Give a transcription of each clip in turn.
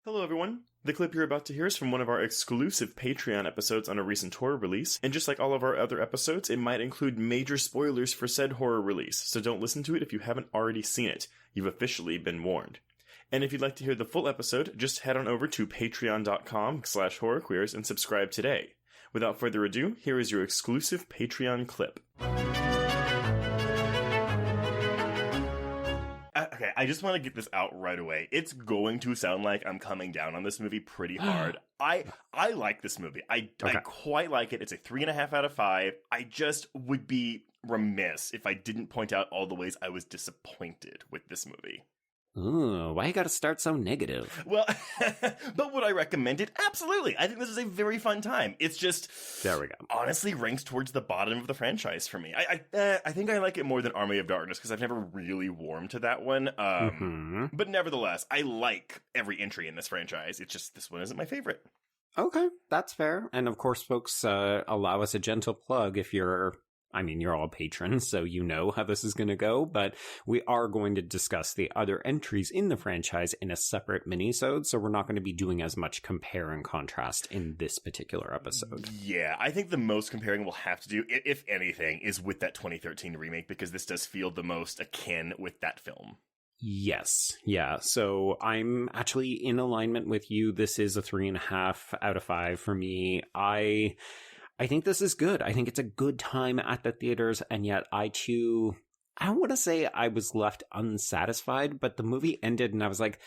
Hello everyone! The clip you're about to hear is from one of our exclusive Patreon episodes on a recent horror release, and just like all of our other episodes, it might include major spoilers for said horror release, so don't listen to it if you haven't already seen it. You've officially been warned. And if you'd like to hear the full episode, just head on over to patreon.com/horrorqueers and subscribe today. Without further ado, here is your exclusive Patreon clip. Okay, I just want to get this out right away. It's going to sound like I'm coming down on this movie pretty hard. I like this movie. I quite like it. It's a 3.5 out of 5. I just would be remiss if I didn't point out all the ways I was disappointed with this movie. Ooh, why you gotta start so negative? Well, but would I recommend it? Absolutely. I think this is a very fun time. It's just, there we go. Honestly, ranks towards the bottom of the franchise for me. I think I like it more than Army of Darkness because I've never really warmed to that one. But nevertheless, I like every entry in this franchise. It's just this one isn't my favorite. Okay, that's fair. And of course, folks, allow us a gentle plug if you're all patrons, so you know how this is going to go, but we are going to discuss the other entries in the franchise in a separate mini-sode, so we're not going to be doing as much compare and contrast in this particular episode. Yeah, I think the most comparing we'll have to do, if anything, is with that 2013 remake, because this does feel the most akin with that film. Yes. Yeah. So I'm actually in alignment with you. This is a 3.5 out of 5 for me. I think this is good. I think it's a good time at the theaters, and yet I don't want to say I was left unsatisfied, but the movie ended and I was like,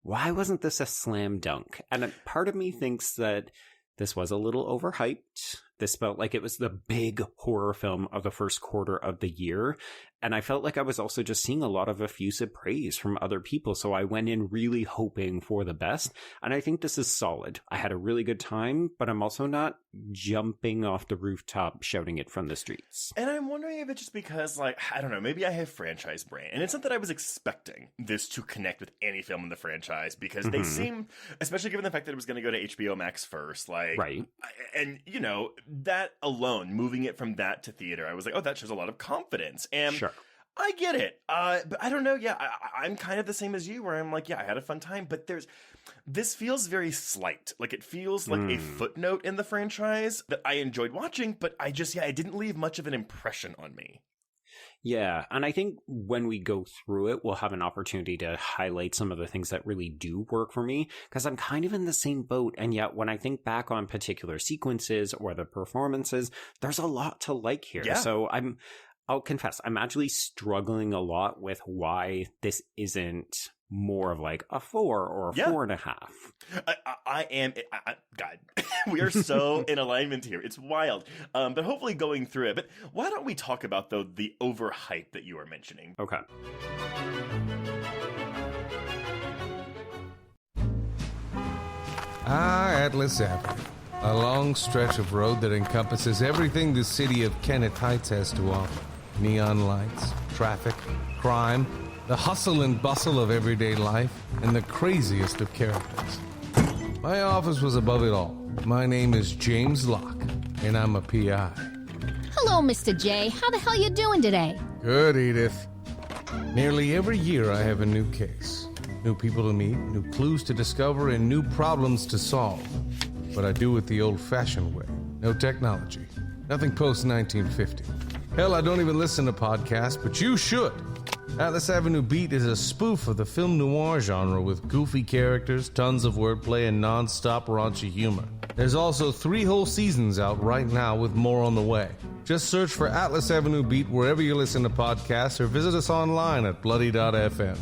why wasn't this a slam dunk? And part of me thinks that this was a little overhyped. This felt like it was the big horror film of the first quarter of the year. And I felt like I was also just seeing a lot of effusive praise from other people. So I went in really hoping for the best. And I think this is solid. I had a really good time, but I'm also not jumping off the rooftop shouting it from the streets. And I'm wondering if it's just because, I don't know, maybe I have franchise brain. And it's not that I was expecting this to connect with any film in the franchise because they seem, especially given the fact that it was going to go to HBO Max first, right. And, that alone, moving it from that to theater, I was like, oh, that shows a lot of confidence. And sure. I get it. But I don't know. Yeah, I'm kind of the same as you where I'm like, yeah, I had a fun time. But this feels very slight. Like it feels like a footnote in the franchise that I enjoyed watching, but it didn't leave much of an impression on me. Yeah, and I think when we go through it, we'll have an opportunity to highlight some of the things that really do work for me, because I'm kind of in the same boat, and yet when I think back on particular sequences or the performances, there's a lot to like here. Yeah. So I'll confess, I'm actually struggling a lot with why this isn't more of like a 4 or a 4.5. I am, God, we are so in alignment here. It's wild. But hopefully going through it. But why don't we talk about, though, the overhype that you are mentioning? Okay. Atlas Avenue. A long stretch of road that encompasses everything the city of Kennett Heights has to offer. Neon lights, traffic, crime, the hustle and bustle of everyday life, and the craziest of characters. My office was above it all. My name is James Locke, and I'm a PI. Hello, Mr. J. How the hell you doing today? Good, Edith. Nearly every year I have a new case. New people to meet, new clues to discover, and new problems to solve. But I do it the old-fashioned way. No technology. Nothing post-1950. Hell, I don't even listen to podcasts, but you should. Atlas Avenue Beat is a spoof of the film noir genre with goofy characters, tons of wordplay, and non-stop raunchy humor. There's also 3 whole seasons out right now with more on the way. Just search for Atlas Avenue Beat wherever you listen to podcasts or visit us online at bloody.fm.